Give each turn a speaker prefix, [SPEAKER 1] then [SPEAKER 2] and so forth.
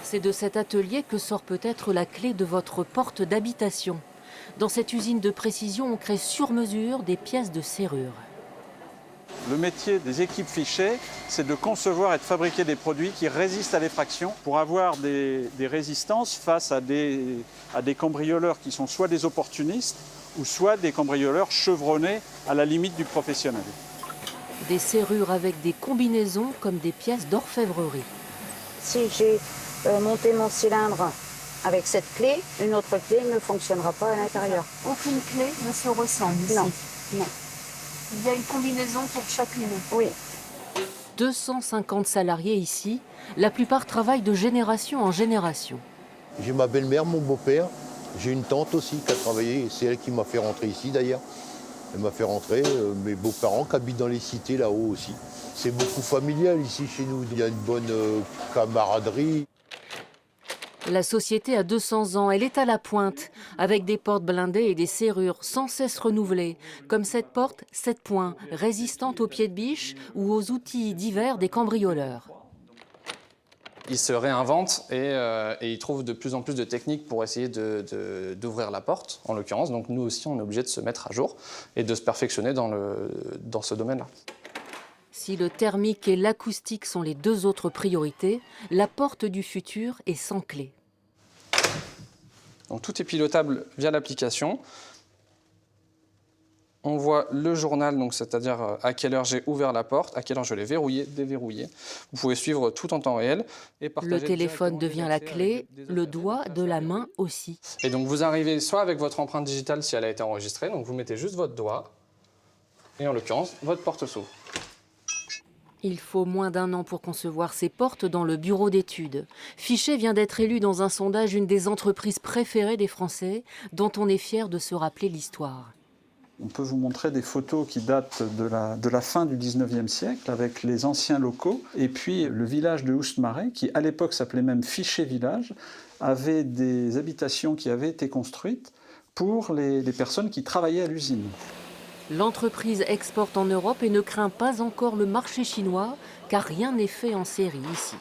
[SPEAKER 1] C'est de cet atelier que sort peut-être la clé de votre porte d'habitation. Dans cette usine de précision, on crée sur mesure des pièces de serrure.
[SPEAKER 2] Le métier des équipes Fichet, c'est de concevoir et de fabriquer des produits qui résistent à l'effraction pour avoir des résistances face à des cambrioleurs qui sont soit des opportunistes ou soit des cambrioleurs chevronnés à la limite du professionnel.
[SPEAKER 1] Des serrures avec des combinaisons comme des pièces d'orfèvrerie.
[SPEAKER 3] Si j'ai monté mon cylindre avec cette clé, une autre clé ne fonctionnera pas à l'intérieur.
[SPEAKER 1] Aucune clé ne se ressemble ici.
[SPEAKER 3] Non, non.
[SPEAKER 1] Il y a une combinaison pour chacune.
[SPEAKER 3] Oui.
[SPEAKER 1] 250 salariés ici, la plupart travaillent de génération en génération.
[SPEAKER 4] J'ai ma belle-mère, mon beau-père, j'ai une tante aussi qui a travaillé, c'est elle qui m'a fait rentrer ici d'ailleurs. Elle m'a fait rentrer, mes beaux-parents qui habitent dans les cités là-haut aussi. C'est beaucoup familial ici chez nous, il y a une bonne camaraderie.
[SPEAKER 1] La société a 200 ans, elle est à la pointe, avec des portes blindées et des serrures sans cesse renouvelées, comme cette porte 7 points, résistante aux pieds de biche ou aux outils divers des cambrioleurs.
[SPEAKER 5] Ils se réinventent et ils trouvent de plus en plus de techniques pour essayer d'ouvrir la porte, en l'occurrence. Donc nous aussi, on est obligé de se mettre à jour et de se perfectionner dans ce domaine-là.
[SPEAKER 1] Si le thermique et l'acoustique sont les deux autres priorités, la porte du futur est sans clé.
[SPEAKER 5] Donc tout est pilotable via l'application. On voit le journal, c'est-à-dire à quelle heure j'ai ouvert la porte, à quelle heure je l'ai verrouillée, déverrouillée. Vous pouvez suivre tout en temps réel. Et
[SPEAKER 1] le téléphone devient la clé, le doigt de la main aussi.
[SPEAKER 5] Et donc vous arrivez soit avec votre empreinte digitale si elle a été enregistrée, donc vous mettez juste votre doigt, et en l'occurrence, votre porte s'ouvre.
[SPEAKER 1] Il faut moins d'1 an pour concevoir ces portes dans le bureau d'études. Fichet vient d'être élu dans un sondage une des entreprises préférées des Français, dont on est fier de se rappeler l'histoire.
[SPEAKER 2] On peut vous montrer des photos qui datent de la fin du 19e siècle avec les anciens locaux. Et puis le village de Oustmarais, qui à l'époque s'appelait même Fichet Village, avait des habitations qui avaient été construites pour les personnes qui travaillaient à l'usine.
[SPEAKER 1] L'entreprise exporte en Europe et ne craint pas encore le marché chinois, car rien n'est fait en série ici.